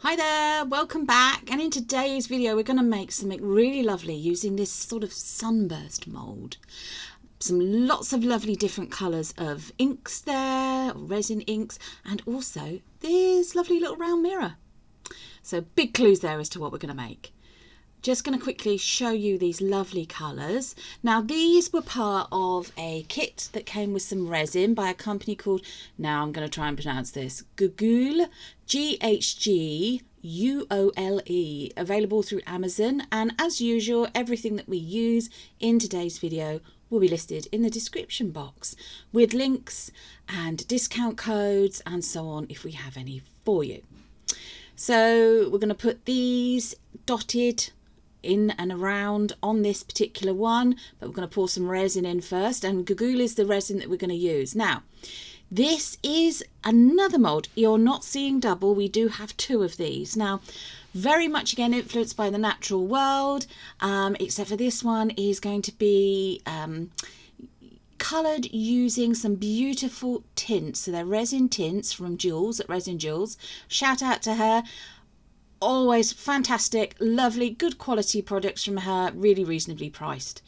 Hi there, welcome back, and in today's video we're going to make something really lovely using this sort of sunburst mould. Lots of lovely different colours of inks there, resin inks, and also this lovely little round mirror. So big clues there as to what we're going to make. Just going to quickly show you these lovely colours. Now these were part of a kit that came with some resin by a company called, now I'm going to try and pronounce this, Ghgoole, Ghgoole, available through Amazon, and as usual everything that we use in today's video will be listed in the description box with links and discount codes and so on if we have any for you. So we're going to put these dotted in and around on this particular one, but we're going to pour some resin in first, and Ghgoole is the resin that we're going to use. Now this is another mould. You're not seeing double, we do have two of these. Now very much again influenced by the natural world, except for this one is going to be coloured using some beautiful tints. So they're resin tints from Jules at Resin Jules. Shout out to her. Always fantastic, lovely, good quality products from her, really reasonably priced.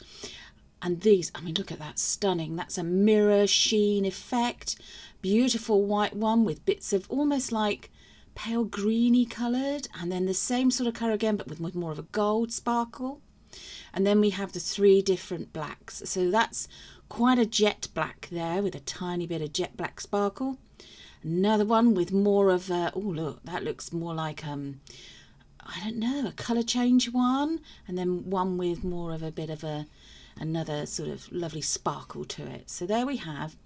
And these, I mean, look at that, stunning. That's a mirror sheen effect. Beautiful white one with bits of almost like pale greeny coloured, and then the same sort of colour again, but with more of a gold sparkle. And then we have the three different blacks. So that's quite a jet black there with a tiny bit of jet black sparkle. Another one with more of a, oh look, that looks more like I don't know, a colour change one, and then one with more of a bit of another sort of lovely sparkle to it. So there we have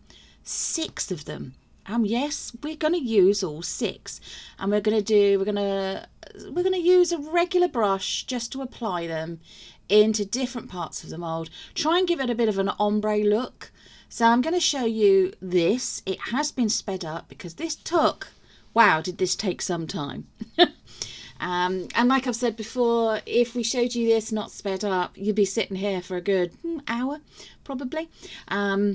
6 of them. Yes, we're going to use all 6, and we're going to use a regular brush just to apply them into different parts of the mould. Try and give it a bit of an ombre look. So I'm going to show you this. It has been sped up because this took, wow, did this take some time. And like I've said before, if we showed you this not sped up, you'd be sitting here for a good hour probably. Yeah,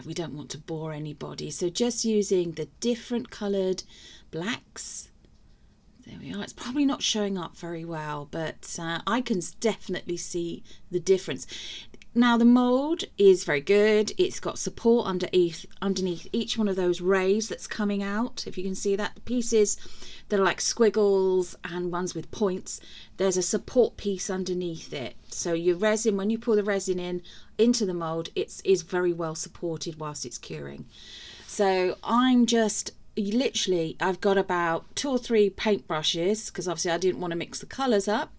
we don't want to bore anybody. So just using the different coloured blacks. There we are. It's probably not showing up very well, but I can definitely see the difference. Now the mould is very good. It's got support underneath each one of those rays that's coming out. If you can see that, the pieces that are like squiggles and ones with points, there's a support piece underneath it. So your resin, when you pour the resin into the mould, it is very well supported whilst it's curing. So I'm just literally, I've got about 2 or 3 paint brushes because obviously I didn't want to mix the colours up.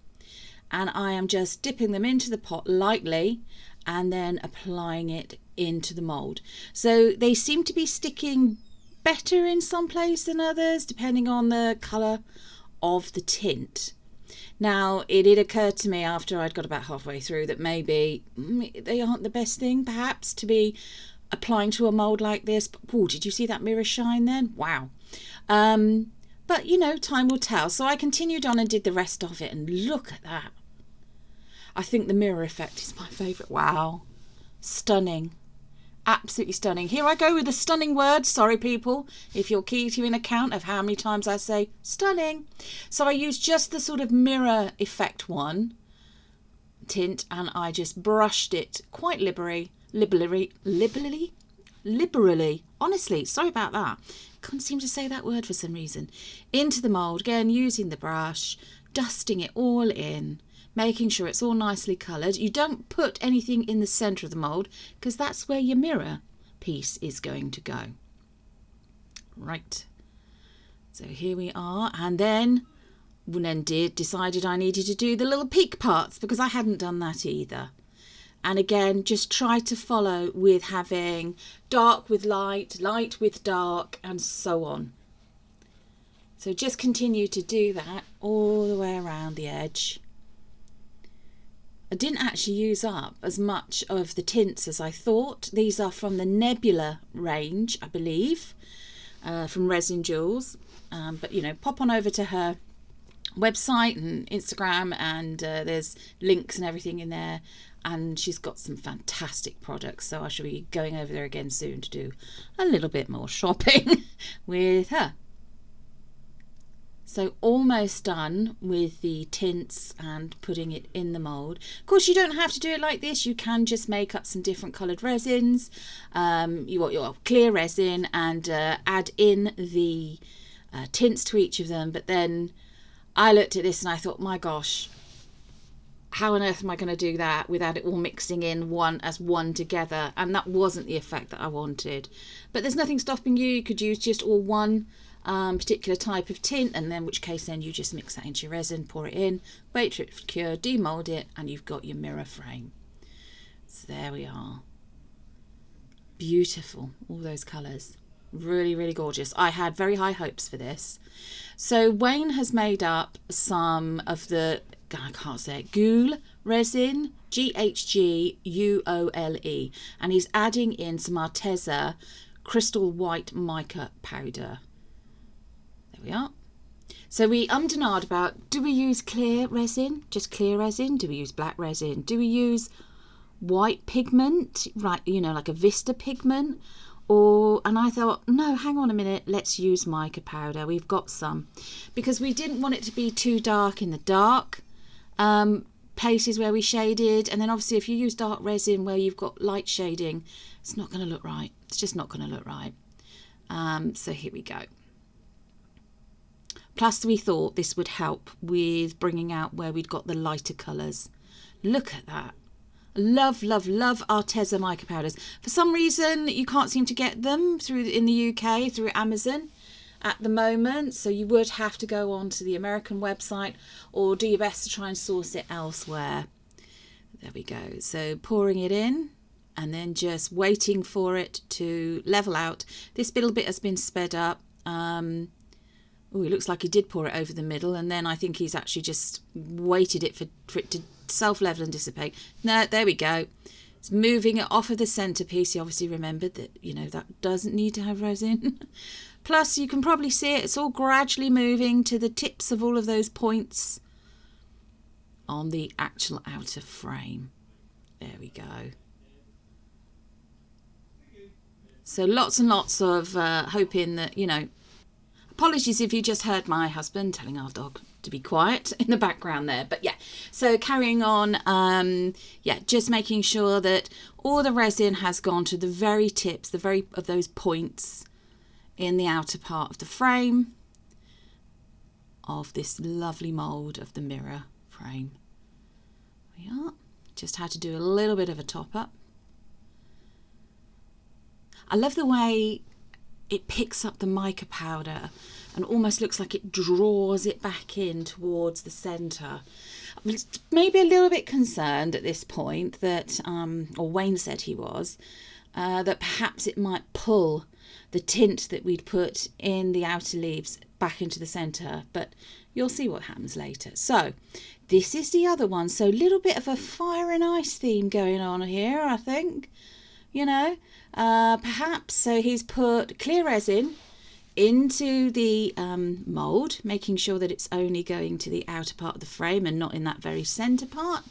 And I am just dipping them into the pot lightly and then applying it into the mould. So they seem to be sticking better in some place than others depending on the colour of the tint. Now it did occur to me after I'd got about halfway through that maybe they aren't the best thing perhaps to be applying to a mould like this. Oh, did you see that mirror shine then? Wow. But you know, time will tell. So I continued on and did the rest of it, and look at that. I think the mirror effect is my favourite. Wow. Stunning. Absolutely stunning. Here I go with a stunning word. Sorry people, if you're keeping account of how many times I say stunning. So I used just the sort of mirror effect one tint, and I just brushed it quite liberally. Honestly, sorry about that. Couldn't seem to say that word for some reason. Into the mould, again using the brush, dusting it all in, making sure it's all nicely coloured. You don't put anything in the centre of the mould because that's where your mirror piece is going to go. Right. So here we are, and then decided I needed to do the little peak parts because I hadn't done that either. And again, just try to follow with having dark with light, light with dark, and so on. So just continue to do that all the way around the edge. I didn't actually use up as much of the tints as I thought. These are from the Nebula range, I believe, from Resin Jules. But, you know, pop on over to her website and Instagram, and there's links and everything in there. And she's got some fantastic products, so I shall be going over there again soon to do a little bit more shopping with her. So almost done with the tints and putting it in the mould. Of course, you don't have to do it like this. You can just make up some different coloured resins. You want your clear resin and add in the tints to each of them. But then I looked at this and I thought, my gosh, how on earth am I going to do that without it all mixing in one together? And that wasn't the effect that I wanted. But there's nothing stopping you. You could use just all one particular type of tint, and then in which case then you just mix that into your resin, pour it in, wait for it to cure, demold it, and you've got your mirror frame. So there we are. Beautiful, all those colours. Really, really gorgeous. I had very high hopes for this. So Wayne has made up some of the, I can't say it, Ghoul resin, Ghguole, and he's adding in some Arteza crystal white mica powder. There we are. So we and ahed about, do we use clear resin, just clear resin? Do we use black resin? Do we use white pigment, right, you know, like a Vista pigment? And I thought, no, hang on a minute, let's use mica powder. We've got some, because we didn't want it to be too dark in the dark places where we shaded. And then obviously if you use dark resin where you've got light shading, it's not going to look right. It's just not going to look right. So here we go. Plus we thought this would help with bringing out where we'd got the lighter colours. Look at that. Love, love, love Arteza mica powders. For some reason you can't seem to get them in the UK through Amazon at the moment, so you would have to go on to the American website or do your best to try and source it elsewhere. There we go. So pouring it in and then just waiting for it to level out. This little bit has been sped up. Oh, it looks like he did pour it over the middle, and then I think he's actually just waited it for it to self-level and dissipate. No, there we go. It's moving it off of the centerpiece. He obviously remembered that, you know, that doesn't need to have resin. Plus, you can probably see it. It's all gradually moving to the tips of all of those points on the actual outer frame. There we go. So lots and lots of hoping that, you know, apologies if you just heard my husband telling our dog to be quiet in the background there. But yeah, so carrying on, yeah, just making sure that all the resin has gone to the very tips, of those points in the outer part of the frame of this lovely mould of the mirror frame. We are. Just had to do a little bit of a top up. I love the way it picks up the mica powder and almost looks like it draws it back in towards the centre. I was maybe a little bit concerned at this point that, or Wayne said he was, that perhaps it might pull the tint that we'd put in the outer leaves back into the centre, but you'll see what happens later. So this is the other one. So a little bit of a fire and ice theme going on here, I think, you know. Perhaps, so he's put clear resin into the mould, making sure that it's only going to the outer part of the frame and not in that very centre part,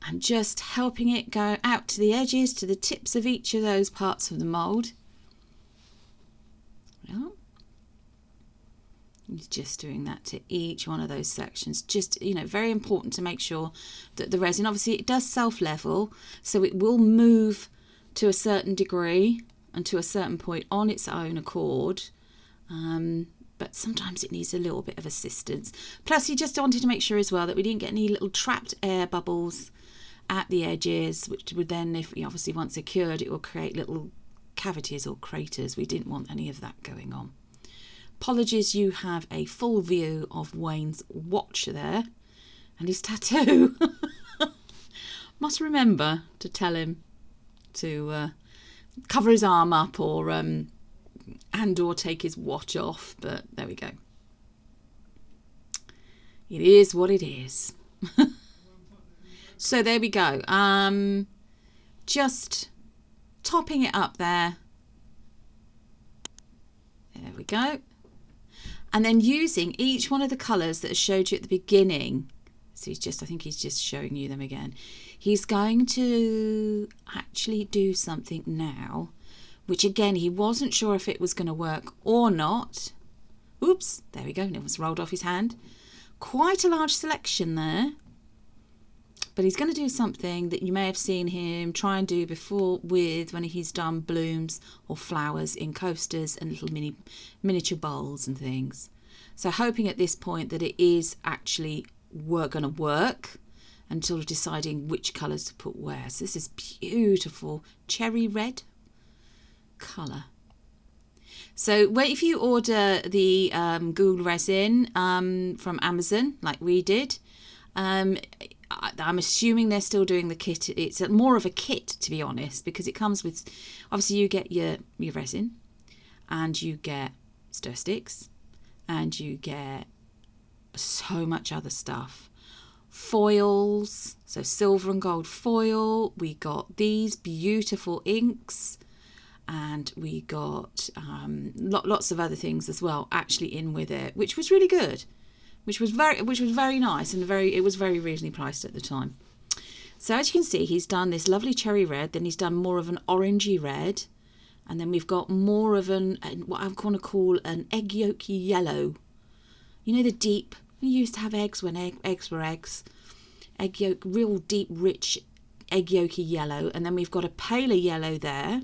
and just helping it go out to the edges, to the tips of each of those parts of the mould. Yeah. He's just doing that to each one of those sections. Just, you know, very important to make sure that the resin, obviously it does self-level, so it will move to a certain degree and to a certain point on its own accord, but sometimes it needs a little bit of assistance. Plus, he just wanted to make sure as well that we didn't get any little trapped air bubbles at the edges, which would then, if obviously once they're cured, it will create little cavities or craters. We didn't want any of that going on. Apologies, you have a full view of Wayne's watch there and his tattoo. Must remember to tell him to cover his arm up or take his watch off, but there we go. It is what it is. So there we go. Just topping it up there. There we go. And then using each one of the colours that I showed you at the beginning. So I think he's just showing you them again. He's going to actually do something now, which again, he wasn't sure if it was going to work or not. Oops, there we go. It was rolled off his hand. Quite a large selection there. But he's going to do something that you may have seen him try and do before with when he's done blooms or flowers in coasters and little miniature bowls and things. So hoping at this point that it is actually going to work, and sort of deciding which colours to put where. So this is beautiful cherry red colour. So if you order the Google resin from Amazon, like we did, I'm assuming they're still doing the kit. It's more of a kit, to be honest, because it comes with, obviously you get your resin, and you get stir sticks, and you get so much other stuff. Foils, so silver and gold foil. We got these beautiful inks, and we got lots of other things as well actually in with it, which was really good, which was very nice, and it was very reasonably priced at the time. So as you can see, he's done this lovely cherry red, then he's done more of an orangey red, and then we've got more of what I'm going to call an egg yolky yellow. You know, the deep, we used to have eggs when eggs were eggs. Egg yolk, real deep, rich egg yolky yellow. And then we've got a paler yellow there.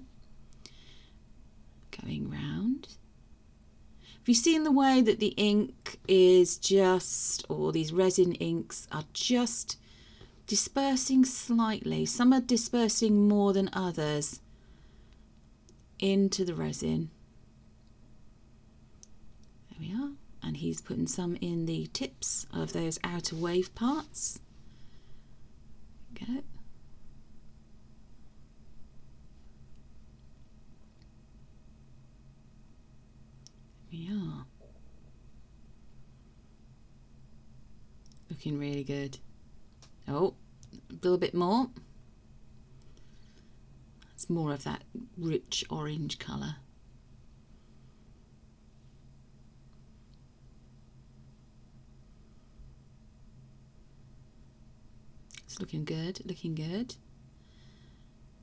Going round. Have you seen the way that the ink is just, or these resin inks are just dispersing slightly? Some are dispersing more than others into the resin. There we are. And he's putting some in the tips of those outer wave parts. Go. There we are. Looking really good. Oh, a little bit more. It's more of that rich orange colour. It's looking good, looking good.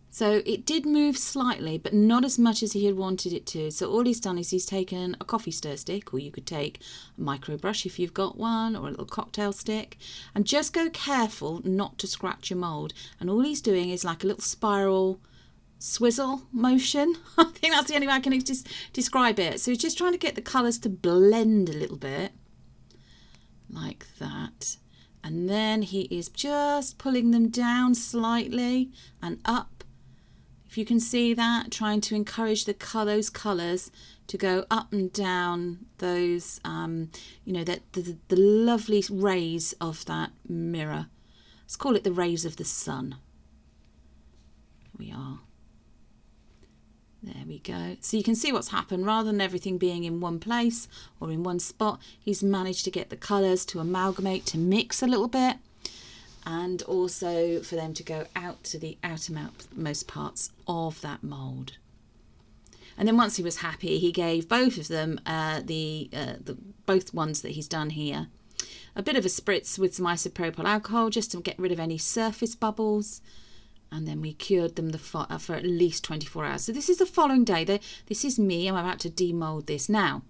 So it did move slightly, but not as much as he had wanted it to. So all he's done is he's taken a coffee stir stick, or you could take a micro brush if you've got one, or a little cocktail stick, and just go careful not to scratch your mould. And all he's doing is like a little spiral swizzle motion. I think that's the only way I can describe it. So he's just trying to get the colours to blend a little bit, like that. And then he is just pulling them down slightly and up. If you can see that, trying to encourage those colours to go up and down those, you know, the lovely rays of that mirror. Let's call it the rays of the sun. Here we are. There we go. So you can see what's happened. Rather than everything being in one place or in one spot, he's managed to get the colours to amalgamate, to mix a little bit, and also for them to go out to the outermost parts of that mould. And then once he was happy, he gave both of them, both ones that he's done here, a bit of a spritz with some isopropyl alcohol just to get rid of any surface bubbles. And then we cured them for at least 24 hours. So this is the following day. This is me. I'm about to demold this. Now,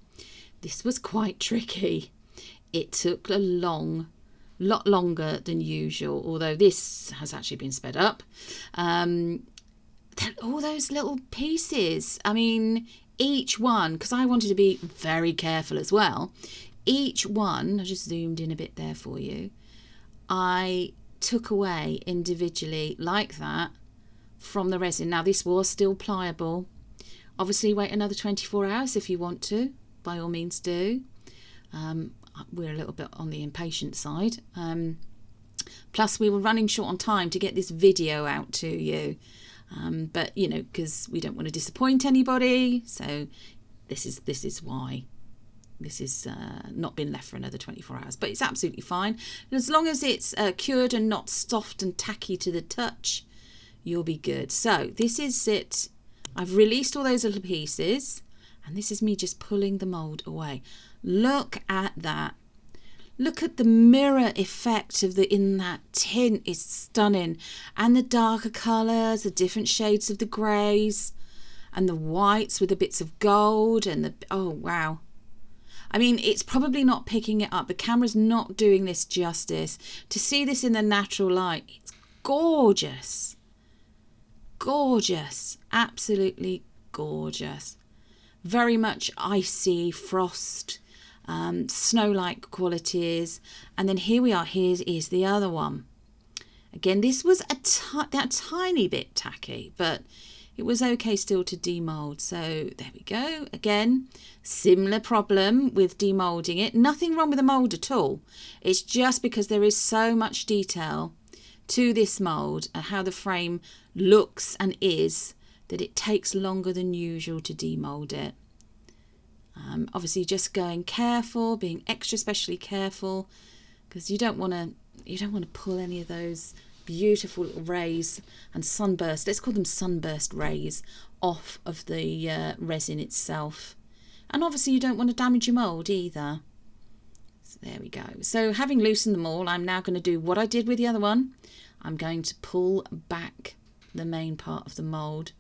this was quite tricky. It took a lot longer than usual, although this has actually been sped up. All those little pieces, I mean, each one, because I wanted to be very careful as well, each one, I just zoomed in a bit there for you, I took away individually like that from the resin. Now this was still pliable. Obviously wait another 24 hours if you want to, by all means do. We're a little bit on the impatient side. Plus we were running short on time to get this video out to you. But you know, because we don't want to disappoint anybody, so this is why this is not been left for another 24 hours, but it's absolutely fine. And as long as it's cured and not soft and tacky to the touch, you'll be good. So this is it. I've released all those little pieces, and this is me just pulling the mould away. Look at that. Look at the mirror effect in that tint is stunning. And the darker colours, the different shades of the greys, and the whites with the bits of gold, and oh wow. I mean, it's probably not picking it up. The camera's not doing this justice. To see this in the natural light, it's gorgeous. Gorgeous. Absolutely gorgeous. Very much icy, frost, snow-like qualities. And then here we are. Here is the other one. Again, this was a tiny bit tacky, but it was okay still to demold. So there we go. Again, similar problem with demolding it. Nothing wrong with the mold at all. It's just because there is so much detail to this mold and how the frame looks and is that it takes longer than usual to demold it. Obviously just going careful, being extra specially careful, because you don't want to pull any of those beautiful little rays and sunburst, let's call them sunburst rays, off of the resin itself. And obviously you don't want to damage your mould either. So there we go. So having loosened them all, I'm now going to do what I did with the other one. I'm going to pull back the main part of the mould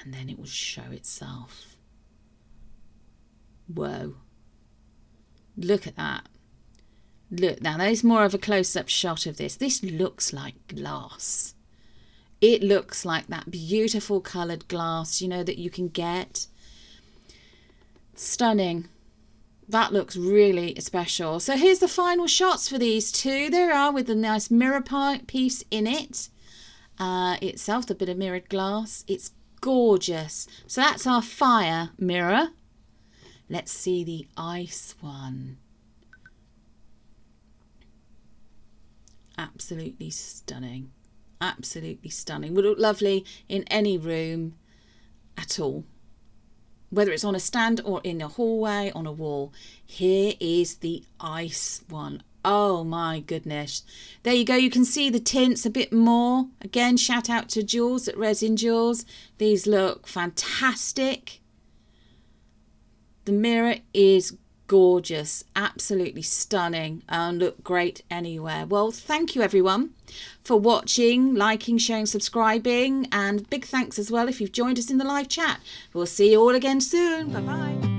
and then it will show itself. Whoa. Look at that. Look, now there's more of a close-up shot of this. This looks like glass. It looks like that beautiful coloured glass, you know, that you can get. Stunning. That looks really special. So here's the final shots for these two. There they are with the nice mirror piece in it. Itself, the bit of mirrored glass. It's gorgeous. So that's our fire mirror. Let's see the ice one. Absolutely stunning. Absolutely stunning. Would look lovely in any room at all. Whether it's on a stand or in a hallway, on a wall. Here is the ice one. Oh my goodness. There you go. You can see the tints a bit more. Again, shout out to Jules at Resin Jules. These look fantastic. The mirror is gorgeous, absolutely stunning, and look great anywhere. Well, thank you everyone for watching, liking, sharing, subscribing, and big thanks as well if you've joined us in the live chat. We'll see you all again soon. Bye bye.